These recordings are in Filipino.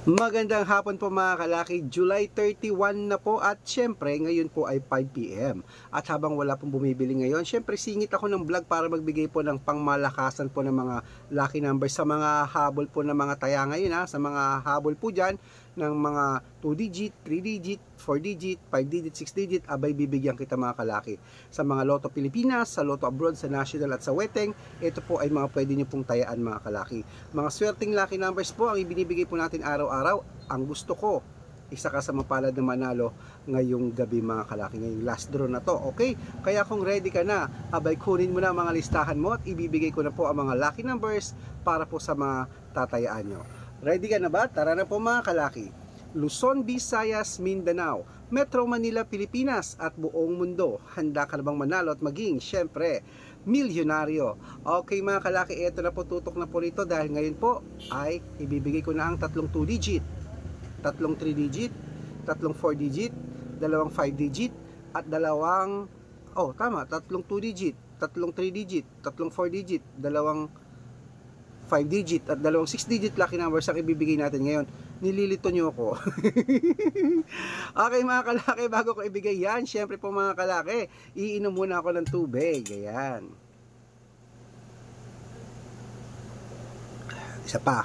Magandang hapon po mga kalaki, July 31 na po at syempre ngayon po ay 5 PM. At habang wala pong bumibili ngayon, syempre singit ako ng vlog para magbigay po ng pangmalakasan po ng mga lucky numbers sa mga habol po ng mga taya ngayon sa mga habol po dyan ng mga 2 digit, 3 digit, 4 digit, 5 digit, 6 digit, abay bibigyan kita mga kalaki. Sa mga Lotto Pilipinas, sa Lotto Abroad, sa National at sa Weteng, ito po ay mga pwede nyo pong tayaan mga kalaki. Mga swerteng lucky numbers po ang ibinibigay po natin araw-araw. Ang gusto ko, isa ka sa mapalad na manalo ngayong gabi mga kalaki, ngayong last draw na to, okay? Kaya kung ready ka na, abay kunin mo na mga listahan mo at ibibigay ko na po ang mga lucky numbers para po sa mga tatayaan nyo. Ready ka na ba? Tara na po mga kalaki. Luzon, Visayas, Mindanao, Metro Manila, Pilipinas at buong mundo. Handa ka na bang manalo at maging, syempre, milyonaryo? Okay mga kalaki, ito na po, tutok na po rito dahil ngayon po ay ibibigay ko na ang tatlong 2 digit, tatlong 3 digit, tatlong 4 digit, dalawang 5 digit at dalawang, tatlong 2 digit, tatlong 3 digit, tatlong 4 digit, dalawang 5 digit at dalawang 6 digit lucky numbers ang ibibigay natin ngayon. Nililito nyo ako. Okay mga kalaki, bago ko ibigay yan, syempre po mga kalaki, iinom muna ako ng tubig. Ayan. Isa pa.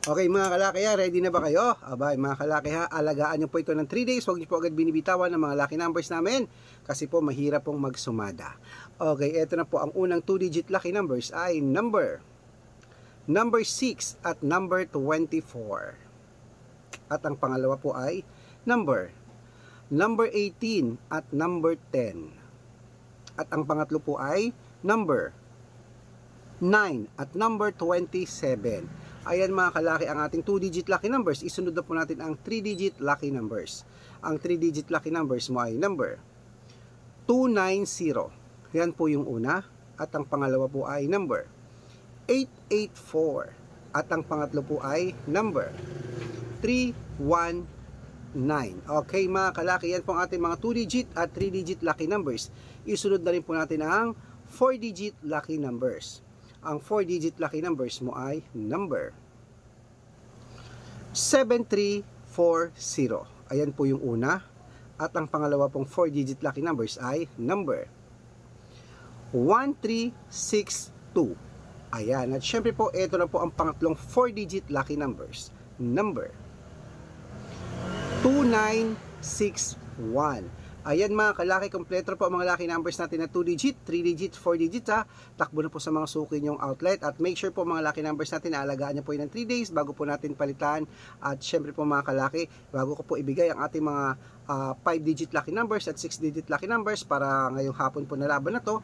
Okay mga kalaki, ready na ba kayo? Abay mga kalaki alagaan nyo po ito ng 3 days. Huwag nyo po agad binibitawan ng mga lucky numbers namin kasi po mahirap pong magsumada. Okay, ito na po ang unang 2 digit lucky numbers ay number 6 at number 24. At ang pangalawa po ay number 18 at number 10. At ang pangatlo po ay number 9 at number 27. Ayan mga kalaki ang ating 2 digit lucky numbers. Isunod na po natin ang 3 digit lucky numbers. Ang 3 digit lucky numbers mo ay number 290. Yan po yung una. At ang pangalawa po ay number 884. At ang pangatlo po ay number 319. Okay mga kalaki, yan po ang ating mga 2 digit at 3 digit lucky numbers. Isunod na rin po natin ang 4 digit lucky numbers. Ang 4 digit lucky numbers mo ay number 7340. Ayan po yung una. At ang pangalawa pong 4 digit lucky numbers ay number 1362. Ayan. At syempre po, ito na po ang pangatlong 4 digit lucky numbers. Number 2961. Ayan mga kalaki, kompleto po ang mga lucky numbers natin na 2 digit, 3 digit, 4 digit Takbo na po sa mga suki nyong outlet at make sure po mga lucky numbers natin na alagaan nyo po yun ng 3 days bago po natin palitan. At syempre po mga kalaki, bago ko po ibigay ang ating mga 5 digit lucky numbers at 6 digit lucky numbers para ngayong hapon po na laban na to,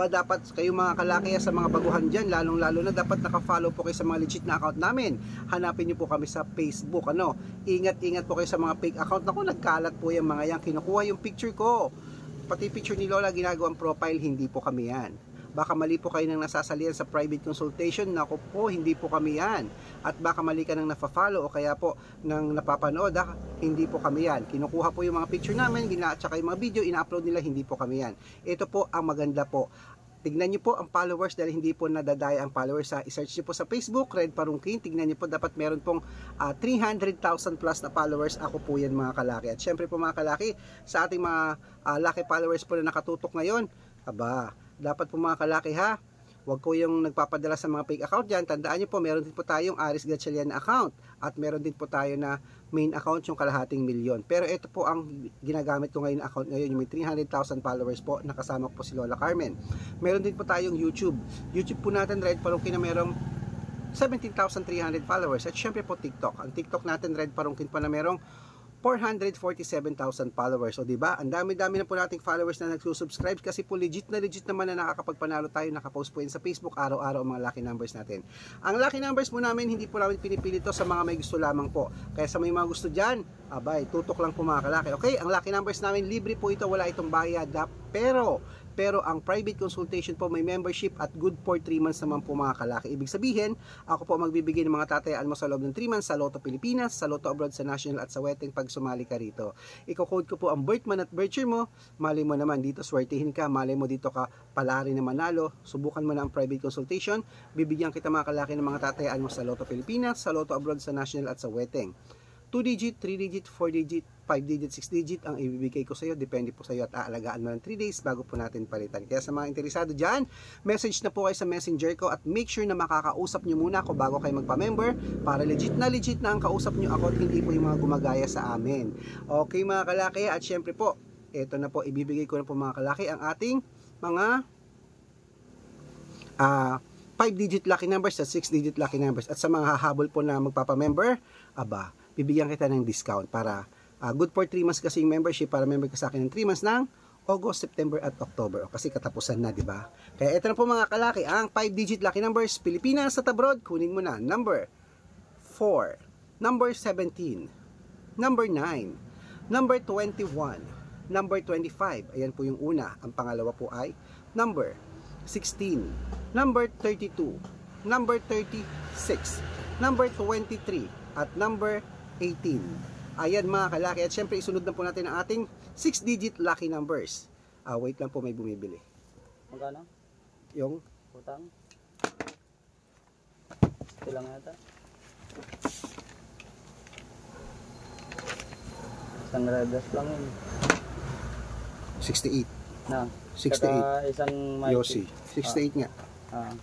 dapat kayo mga kalaki sa mga baguhan dyan, lalong lalo na dapat naka-follow po kayo sa mga legit na account namin. Hanapin nyo po kami sa Facebook. Ingat po kayo sa mga fake account. Naku, nagkalat po yung mga yan, kinukuha yung picture ko, pati picture ni Lola ginagawang profile. Hindi po kami yan. Baka mali po kayo nang nasasalihan sa private consultation. Naku po, hindi po kami yan. At baka mali ka nang nafa-follow o kaya po nang napapanood. Hindi po kami yan. Kinukuha po yung mga picture namin, at saka yung mga video, ina-upload nila. Hindi po kami yan. Ito po ang maganda po. Tignan nyo po ang followers dahil hindi po nadadaya ang followers. Isearch nyo po sa Facebook, Red Parungkin. Tignan nyo po, dapat meron pong 300,000 plus na followers. Ako po yan mga kalaki. At syempre po mga kalaki, sa ating mga lucky followers po na nakatutok ngayon, dapat po mga kalaki huwag ko yung nagpapadala sa mga fake account dyan. Tandaan nyo po, meron din po tayong Aris Gatchalian account. At meron din po tayo na main account, yung kalahating milyon. Pero ito po ang ginagamit ko ngayon na account ngayon, yung may 300,000 followers po. Nakasama ko po si Lola Carmen. Meron din po tayong YouTube. YouTube po natin, Red Parungkin, na merong 17,300 followers. At syempre po TikTok. Ang TikTok natin, Red Parungkin pa, na merong 447,000 followers. O diba? Ang dami-dami na po nating followers na nagsusubscribe kasi po legit naman na nakakapagpanalo tayo. Nakapost po yun sa Facebook araw-araw ang mga lucky numbers natin. Ang lucky numbers po namin, hindi po namin pinipili to sa mga may gusto lamang po. Kaya sa may mga gusto dyan, tutok lang po mga kalaki. Okay? Ang lucky numbers namin, libre po ito, wala itong bayad. Pero pero ang private consultation po may membership at good for 3 months naman po mga kalaki. Ibig sabihin, ako po magbibigay ng mga tatayaan mo sa loob ng 3 months sa Lotto Pilipinas, sa Lotto Abroad, sa National at sa Weteng pag sumali ka rito. Iko-code ko po ang birth month at birth year mo, mali mo naman dito swertihin ka, mali mo dito ka palari na manalo, subukan mo na ang private consultation, bibigyan kita mga kalaki ng mga tatayaan mo sa Lotto Pilipinas, sa Lotto Abroad, sa National at sa Weteng. 2 digit, 3 digit, 4 digit, 5 digit, 6 digit ang ibibigay ko sa iyo. Depende po sa iyo at aalagaan mo ng 3 days bago po natin palitan. Kaya sa mga interesado dyan, message na po kayo sa messenger ko at make sure na makakausap nyo muna ako bago kayo magpa-member para legit na ang kausap nyo ako at hindi po yung mga gumagaya sa amin. Okay mga kalaki, at syempre po, ito na po, ibibigay ko na po mga kalaki ang ating mga 5 digit lucky numbers at 6 digit lucky numbers. At sa mga hahabol po na magpapa-member, aba, bibigyan kita ng discount para good for 3 months kasi yung membership, para member ka sa akin ng 3 months ng August, September at October. Kasi katapusan na, di ba? Kaya ito na po mga kalaki, ang 5 digit lucky numbers, Pilipinas at abroad, kunin mo na. Number 4, number 17, number 9, number 21, number 25. Ayan po yung una. Ang pangalawa po ay number 16, number 32, number 36, number 23, at number 18. Ayan mga kalaki. At syempre isunod na po natin ang ating 6 digit lucky numbers. Wait lang po, may bumibili. Magkano? Yung Utang? Ito lang yata. Isang redas lang yun. 68. Na. 68. Saka isang mic. Yossi. 68 nga. Ah.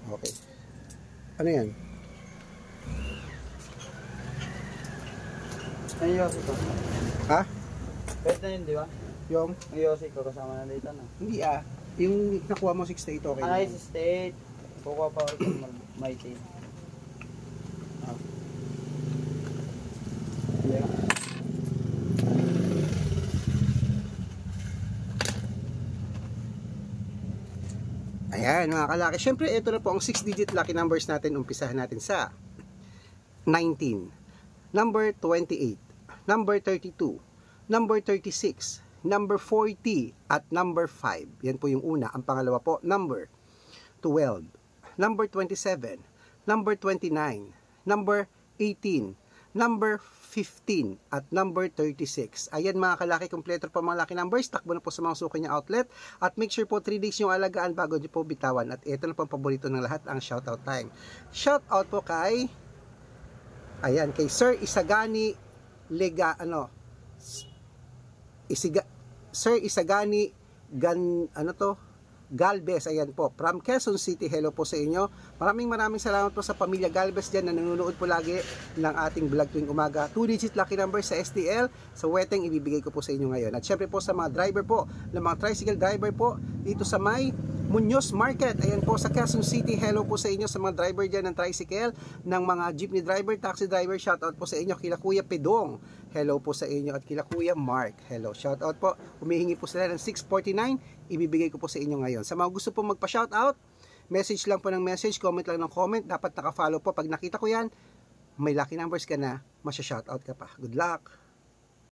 Okay. Ano yan? Ay, Yossi ko. Ha? Pwede na yun, di ba? Yung? Ang Yossi ko kasama na dito na. Hindi Yung nakuha mo 68, okay. Ay, si State. Kukuha pa ulit ng mighty. Yeah. Ayan mga kalaki. Syempre ito na po ang 6 digit lucky numbers natin. Umpisahan natin sa 19, number 28, number 32, number 36, number 40, at number 5. Yan po yung una. Ang pangalawa po, number 12, number 27, number 29, number 18, number 15, at number 36. Ayan mga kalaki, kompleto po mga lucky numbers. Takbo na po sa mga suki niya outlet. At make sure po 3 days yung alagaan bago niyo po bitawan. At ito na po ang paborito ng lahat, ang shoutout time. Shoutout po kay, ayan, kay Sir Isagani Sir Isagani Galvez, ayan po, from Quezon City. Hello po sa inyo. Maraming salamat po sa pamilya Galvez dyan na nanonood po lagi ng ating vlog tuwing umaga. 2 digit lucky number sa STL, sa Weteng, ibibigay ko po sa inyo ngayon. At syempre po sa mga driver po, ng mga tricycle driver po, dito sa may Muñoz Market, ayan po sa Quezon City. Hello po sa inyo sa mga driver dyan ng tricycle, ng mga jeepney driver, taxi driver. Shoutout po sa inyo kila Kuya Pedong. Hello po sa inyo, at kila Kuya Mark. Hello, shoutout po. Humihingi po sila ng 649, ibibigay ko po sa inyo ngayon. Sa mga gusto po magpa-shoutout, message lang po ng message, comment lang ng comment. Dapat naka-follow po. Pag nakita ko yan, may lucky numbers ka na, masya-shoutout ka pa. Good luck!